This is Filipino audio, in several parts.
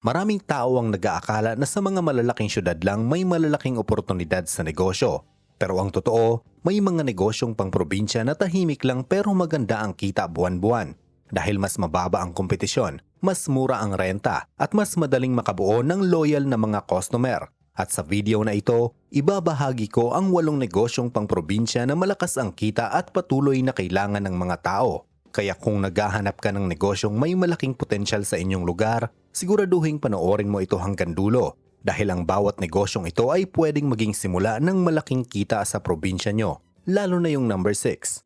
Maraming tao ang nag-aakala na sa mga malalaking syudad lang may malalaking oportunidad sa negosyo. Pero ang totoo, may mga negosyong pang-probinsya na tahimik lang pero maganda ang kita buwan-buwan. Dahil mas mababa ang kompetisyon, mas mura ang renta at mas madaling makabuo ng loyal na mga customer. At sa video na ito, ibabahagi ko ang 8 negosyong pang-probinsya na malakas ang kita at patuloy na kailangan ng mga tao. Kaya kung naghahanap ka ng negosyong may malaking potensyal sa inyong lugar, siguraduhin panoorin mo ito hanggang dulo dahil ang bawat negosyong ito ay pwedeng maging simula ng malaking kita sa probinsya nyo, lalo na yung number 6.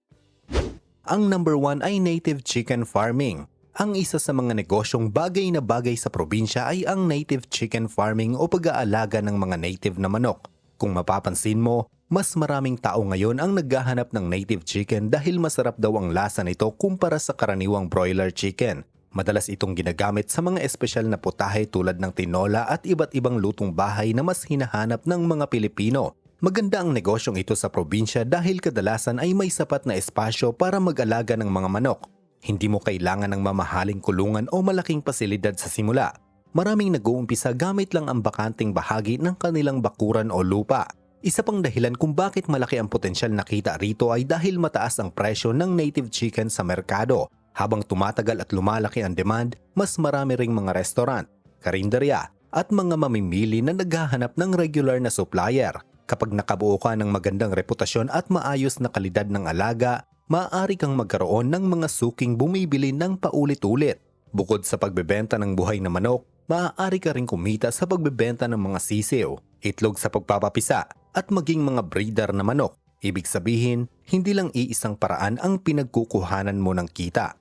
Ang number 1 ay native chicken farming. Ang isa sa mga negosyong bagay na bagay sa probinsya ay ang native chicken farming o pag-aalaga ng mga native na manok. Kung mapapansin mo, mas maraming tao ngayon ang naghahanap ng native chicken dahil masarap daw ang lasa nito kumpara sa karaniwang broiler chicken. Madalas itong ginagamit sa mga espesyal na putahe tulad ng tinola at iba't ibang lutong bahay na mas hinahanap ng mga Pilipino. Maganda ang negosyong ito sa probinsya dahil kadalasan ay may sapat na espasyo para mag-alaga ng mga manok. Hindi mo kailangan ng mamahaling kulungan o malaking pasilidad sa simula. Maraming nag-uumpisa gamit lang ang bakanting bahagi ng kanilang bakuran o lupa. Isa pang dahilan kung bakit malaki ang potensyal na kita rito ay dahil mataas ang presyo ng native chicken sa merkado. Habang tumatagal at lumalaki ang demand, mas marami ring mga restaurant, karinderya at mga mamimili na naghahanap ng regular na supplier. Kapag nakabuo ka ng magandang reputasyon at maayos na kalidad ng alaga, maaari kang magkaroon ng mga suking bumibili ng paulit-ulit. Bukod sa pagbebenta ng buhay na manok, maaari ka ring kumita sa pagbebenta ng mga sisiw, itlog sa pagpapapisa, at maging mga breeder na manok. Ibig sabihin, hindi lang iisang paraan ang pinagkukuhanan mo ng kita.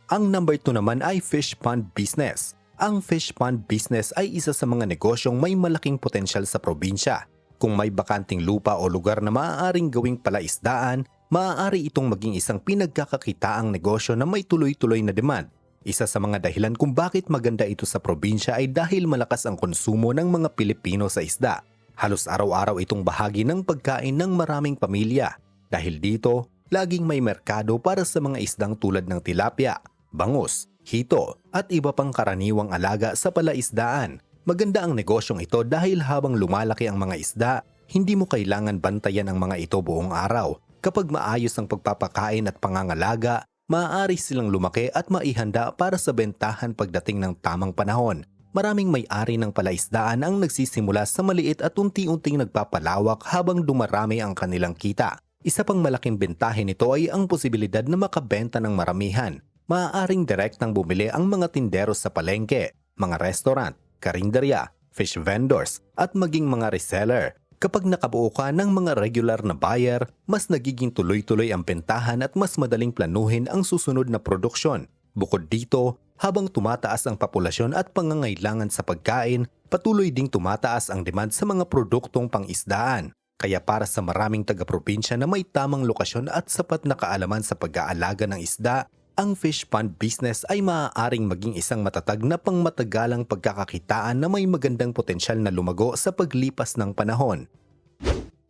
Ang number 2 naman ay fish pond business. Ang fish pond business ay isa sa mga negosyong may malaking potensyal sa probinsya. Kung may bakanting lupa o lugar na maaaring gawing palaisdaan, maaari itong maging isang pinagkakakitaang negosyo na may tuloy-tuloy na demand. Isa sa mga dahilan kung bakit maganda ito sa probinsya ay dahil malakas ang konsumo ng mga Pilipino sa isda. Halos araw-araw itong bahagi ng pagkain ng maraming pamilya. Dahil dito, laging may merkado para sa mga isdang tulad ng tilapia, bangus, hito at iba pang karaniwang alaga sa palaisdaan. Maganda ang negosyong ito dahil habang lumalaki ang mga isda, hindi mo kailangan bantayan ang mga ito buong araw. Kapag maayos ang pagpapakain at pangangalaga, maaari silang lumaki at maihanda para sa bentahan pagdating ng tamang panahon. Maraming may-ari ng palaisdaan ang nagsisimula sa maliit at unti-unting nagpapalawak habang dumarami ang kanilang kita. Isa pang malaking bentahin nito ay ang posibilidad na makabenta ng maramihan. Maaaring direktang bumili ang mga tindero sa palengke, mga restaurant, karinderya, fish vendors at maging mga reseller. Kapag nakabuo ka ng mga regular na buyer, mas nagiging tuloy-tuloy ang bentahan at mas madaling planuhin ang susunod na produksyon. Bukod dito, habang tumataas ang populasyon at pangangailangan sa pagkain, patuloy ding tumataas ang demand sa mga produktong pang-isdaan. Kaya para sa maraming taga-probinsya na may tamang lokasyon at sapat na kaalaman sa pag-aalaga ng isda, ang fish pond business ay maaaring maging isang matatag na pangmatagalang pagkakakitaan na may magandang potensyal na lumago sa paglipas ng panahon.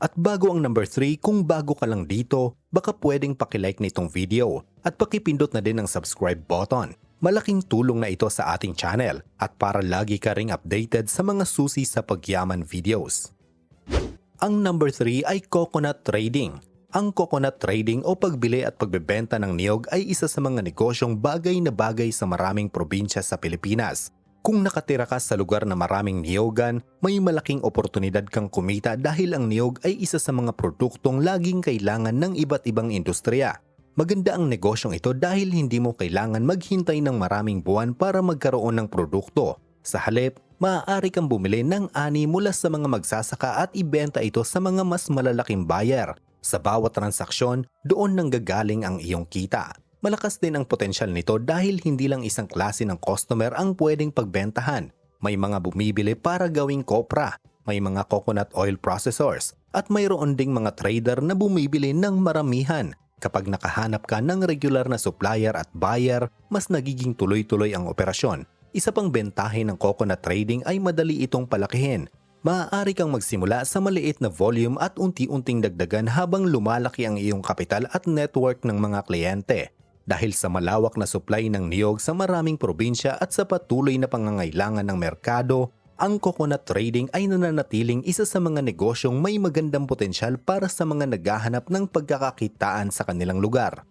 At bago ang number 3, kung bago ka lang dito, baka pwedeng pakilike nitong video at pakipindot na din ang subscribe button. Malaking tulong na ito sa ating channel at para lagi ka ring updated sa mga susi sa pagyaman videos. Ang number 3 ay coconut trading. Ang coconut trading o pagbili at pagbebenta ng niyog ay isa sa mga negosyong bagay na bagay sa maraming probinsya sa Pilipinas. Kung nakatira ka sa lugar na maraming niyogan, may malaking oportunidad kang kumita dahil ang niyog ay isa sa mga produktong laging kailangan ng iba't ibang industriya. Maganda ang negosyong ito dahil hindi mo kailangan maghintay ng maraming buwan para magkaroon ng produkto. Sa halip, maaari kang bumili ng ani mula sa mga magsasaka at ibenta ito sa mga mas malalaking buyer. Sa bawat transaksyon, doon nanggagaling ang iyong kita. Malakas din ang potensyal nito dahil hindi lang isang klase ng customer ang pwedeng pagbentahan. May mga bumibili para gawing kopra, may mga coconut oil processors, at mayroon ding mga trader na bumibili ng maramihan. Kapag nakahanap ka ng regular na supplier at buyer, mas nagiging tuloy-tuloy ang operasyon. Isa pang bentahe ng coconut trading ay madali itong palakihin. Maaari kang magsimula sa maliit na volume at unti-unting dagdagan habang lumalaki ang iyong kapital at network ng mga kliyente. Dahil sa malawak na supply ng niyog sa maraming probinsya at sa patuloy na pangangailangan ng merkado, ang coconut trading ay nananatiling isa sa mga negosyong may magandang potensyal para sa mga naghahanap ng pagkakakitaan sa kanilang lugar.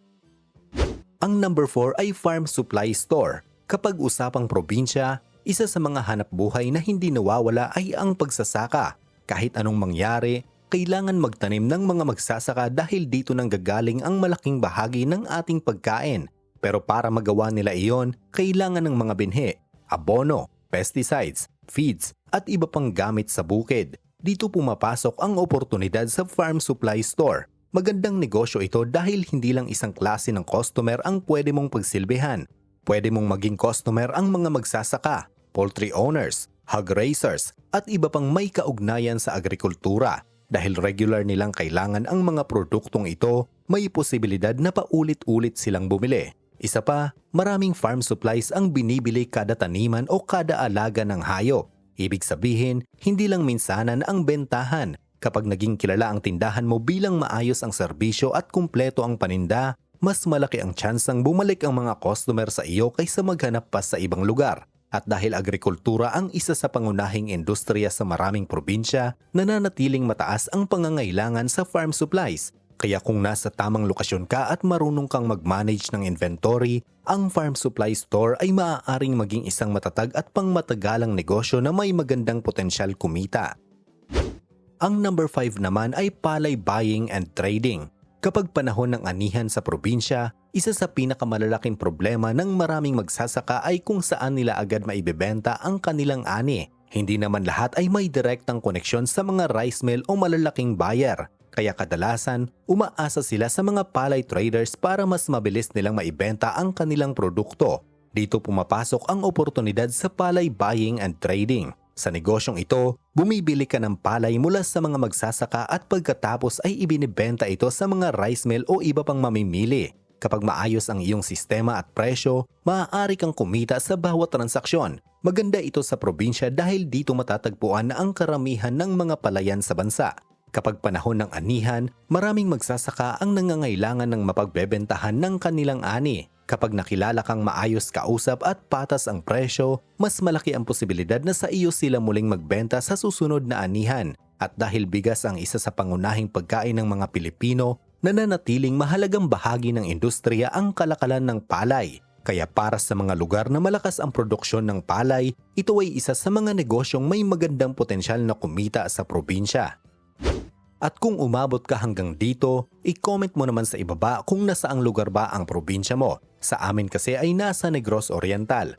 Ang number 4 ay farm supply store. Kapag usapang probinsya, isa sa mga hanap buhay na hindi nawawala ay ang pagsasaka. Kahit anong mangyari, kailangan magtanim ng mga magsasaka dahil dito nang gagaling ang malaking bahagi ng ating pagkain. Pero para magawa nila iyon, kailangan ng mga binhi, abono, pesticides, feeds, at iba pang gamit sa bukid. Dito pumapasok ang oportunidad sa farm supply store. Magandang negosyo ito dahil hindi lang isang klase ng customer ang pwede mong pagsilbihan. Pwede mong maging customer ang mga magsasaka, poultry owners, hog raisers, at iba pang may kaugnayan sa agrikultura. Dahil regular nilang kailangan ang mga produktong ito, may posibilidad na paulit-ulit silang bumili. Isa pa, maraming farm supplies ang binibili kada taniman o kada alaga ng hayop. Ibig sabihin, hindi lang minsanan ang bentahan. Kapag naging kilala ang tindahan mo bilang maayos ang serbisyo at kumpleto ang paninda, mas malaki ang tsansang bumalik ang mga customer sa iyo kaysa maghanap pa sa ibang lugar. At dahil agrikultura ang isa sa pangunahing industriya sa maraming probinsya, nananatiling mataas ang pangangailangan sa farm supplies. Kaya kung nasa tamang lokasyon ka at marunong kang mag-manage ng inventory, ang farm supply store ay maaaring maging isang matatag at pangmatagalang negosyo na may magandang potensyal kumita. Ang number 5 naman ay palay buying and trading. Kapag panahon ng anihan sa probinsya, isa sa pinakamalalaking problema ng maraming magsasaka ay kung saan nila agad maibebenta ang kanilang ani. Hindi naman lahat ay may direktang koneksyon sa mga rice mill o malalaking buyer. Kaya kadalasan, umaasa sila sa mga palay traders para mas mabilis nilang maibenta ang kanilang produkto. Dito pumapasok ang oportunidad sa palay buying and trading. Sa negosyong ito, bumibili ka ng palay mula sa mga magsasaka at pagkatapos ay ibinibenta ito sa mga rice mill o iba pang mamimili. Kapag maayos ang iyong sistema at presyo, maaari kang kumita sa bawat transaksyon. Maganda ito sa probinsya dahil dito matatagpuan ang karamihan ng mga palayan sa bansa. Kapag panahon ng anihan, maraming magsasaka ang nangangailangan ng mapagbebentahan ng kanilang ani. Kapag nakilala kang maayos kausap at patas ang presyo, mas malaki ang posibilidad na sa iyo sila muling magbenta sa susunod na anihan. At dahil bigas ang isa sa pangunahing pagkain ng mga Pilipino, nananatiling mahalagang bahagi ng industriya ang kalakalan ng palay. Kaya para sa mga lugar na malakas ang produksyon ng palay, ito ay isa sa mga negosyong may magandang potensyal na kumita sa probinsya. At kung umabot ka hanggang dito, i-comment mo naman sa ibaba kung nasaang lugar ba ang probinsya mo. Sa amin kasi ay nasa Negros Oriental.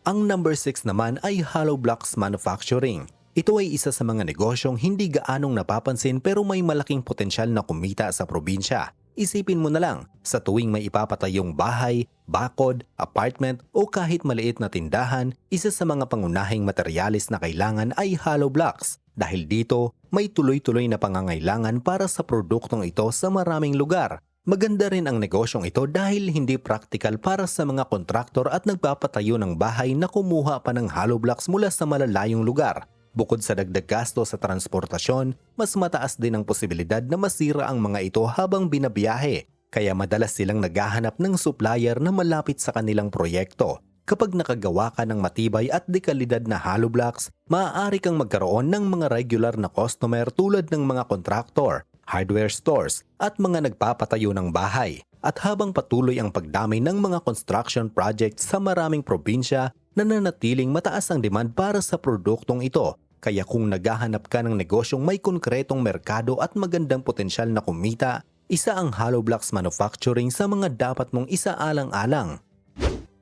Ang number 6 naman ay hollow blocks manufacturing. Ito ay isa sa mga negosyong hindi gaanong napapansin pero may malaking potensyal na kumita sa probinsya. Isipin mo na lang, sa tuwing may ipapatayong bahay, bakod, apartment o kahit maliit na tindahan, isa sa mga pangunahing materyales na kailangan ay hollow blocks. Dahil dito, may tuloy-tuloy na pangangailangan para sa produktong ito sa maraming lugar. Maganda rin ang negosyong ito dahil hindi praktikal para sa mga kontraktor at nagpapatayo ng bahay na kumuha pa ng hollow blocks mula sa malalayong lugar. Bukod sa dagdag gasto sa transportasyon, mas mataas din ang posibilidad na masira ang mga ito habang binabiyahe. Kaya madalas silang naghahanap ng supplier na malapit sa kanilang proyekto. Kapag nakagawa ka ng matibay at dekalidad na hollow blocks, maaari kang magkaroon ng mga regular na customer tulad ng mga kontraktor, hardware stores at mga nagpapatayo ng bahay. At habang patuloy ang pagdami ng mga construction projects sa maraming probinsya, nananatiling mataas ang demand para sa produktong ito. Kaya kung naghahanap ka ng negosyong may konkretong merkado at magandang potensyal na kumita, isa ang hollow blocks manufacturing sa mga dapat mong isaalang-alang.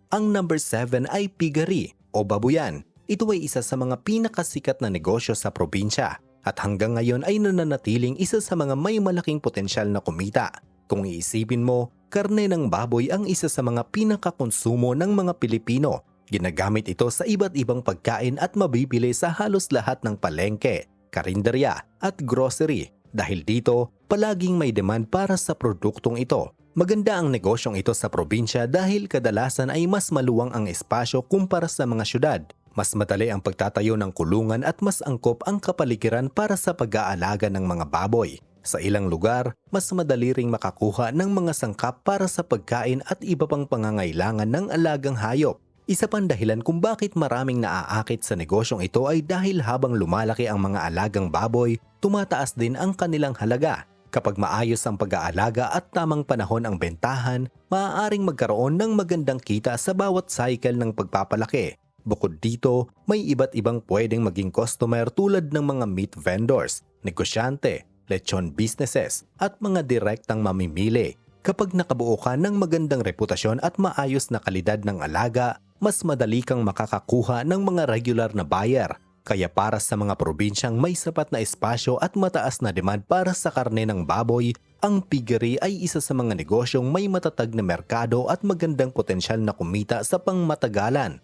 Ang number 7 ay piggery o babuyan. Ito ay isa sa mga pinakasikat na negosyo sa probinsya at hanggang ngayon ay nananatiling isa sa mga may malaking potensyal na kumita. Kung iisipin mo, karne ng baboy ang isa sa mga pinakakonsumo ng mga Pilipino. Ginagamit ito sa iba't ibang pagkain at mabibili sa halos lahat ng palengke, karinderya at grocery. Dahil dito, palaging may demand para sa produktong ito. Maganda ang negosyong ito sa probinsya dahil kadalasan ay mas maluwang ang espasyo kumpara sa mga syudad. Mas madali ang pagtatayo ng kulungan at mas angkop ang kapaligiran para sa pag-aalaga ng mga baboy. Sa ilang lugar, mas madali ring makakuha ng mga sangkap para sa pagkain at iba pang pangangailangan ng alagang hayop. Isa pang dahilan kung bakit maraming naaakit sa negosyong ito ay dahil habang lumalaki ang mga alagang baboy, tumataas din ang kanilang halaga. Kapag maayos ang pag-aalaga at tamang panahon ang bentahan, maaaring magkaroon ng magandang kita sa bawat cycle ng pagpapalaki. Bukod dito, may iba't ibang pwedeng maging customer tulad ng mga meat vendors, negosyante, lechon businesses at mga direktang mamimili. Kapag nakabuo ka ng magandang reputasyon at maayos na kalidad ng alaga, mas madali kang makakakuha ng mga regular na buyer. Kaya para sa mga probinsyang may sapat na espasyo at mataas na demand para sa karne ng baboy, ang piggery ay isa sa mga negosyong may matatag na merkado at magandang potensyal na kumita sa pangmatagalan.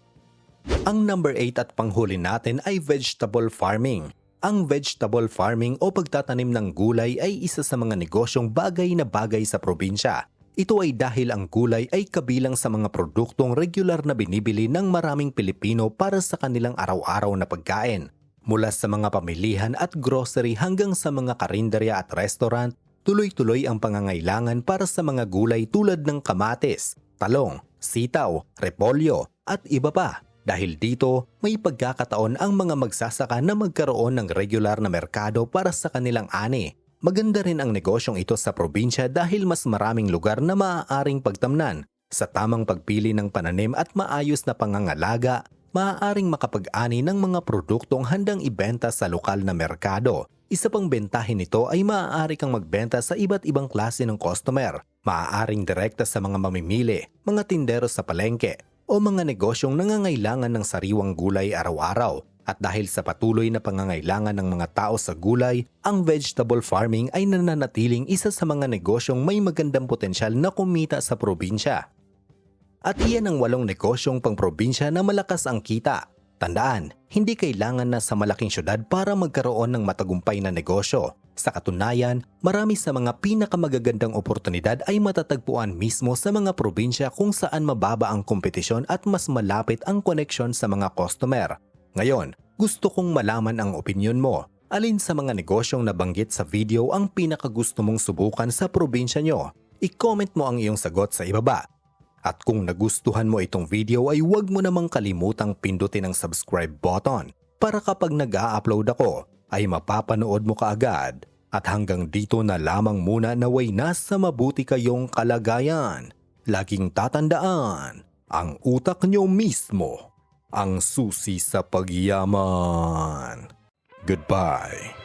Ang number 8 at panghuli natin ay vegetable farming. Ang vegetable farming o pagtatanim ng gulay ay isa sa mga negosyong bagay na bagay sa probinsya. Ito ay dahil ang gulay ay kabilang sa mga produktong regular na binibili ng maraming Pilipino para sa kanilang araw-araw na pagkain. Mula sa mga pamilihan at grocery hanggang sa mga karinderya at restaurant, tuloy-tuloy ang pangangailangan para sa mga gulay tulad ng kamatis, talong, sitaw, repolyo at iba pa. Dahil dito, may pagkakataon ang mga magsasaka na magkaroon ng regular na merkado para sa kanilang ani. Maganda rin ang negosyong ito sa probinsya dahil mas maraming lugar na maaaring pagtamnan. Sa tamang pagpili ng pananim at maayos na pangangalaga, maaaring makapag-ani ng mga produktong handang ibenta sa lokal na merkado. Isa pang bentahin nito ay maaari kang magbenta sa iba't ibang klase ng customer. Maaaring direkta sa mga mamimili, mga tindero sa palengke, o mga negosyong nangangailangan ng sariwang gulay araw-araw. At dahil sa patuloy na pangangailangan ng mga tao sa gulay, ang vegetable farming ay nananatiling isa sa mga negosyong may magandang potensyal na kumita sa probinsya. At iyan ang 8 negosyong pang-probinsya na malakas ang kita. Tandaan, hindi kailangan na sa malaking syudad para magkaroon ng matagumpay na negosyo. Sa katunayan, marami sa mga pinakamagagandang oportunidad ay matatagpuan mismo sa mga probinsya kung saan mababa ang kompetisyon at mas malapit ang koneksyon sa mga customer. Ngayon, gusto kong malaman ang opinyon mo. Alin sa mga negosyong nabanggit sa video ang pinakagusto mong subukan sa probinsya nyo? I-comment mo ang iyong sagot sa ibaba. At kung nagustuhan mo itong video ay huwag mo namang kalimutang pindutin ang subscribe button para kapag nag-a-upload ako ay mapapanood mo kaagad. At hanggang dito na lamang muna, naway nasa mabuti kayong kalagayan. Laging tatandaan, ang utak nyo mismo ang susi sa pagyaman. Goodbye.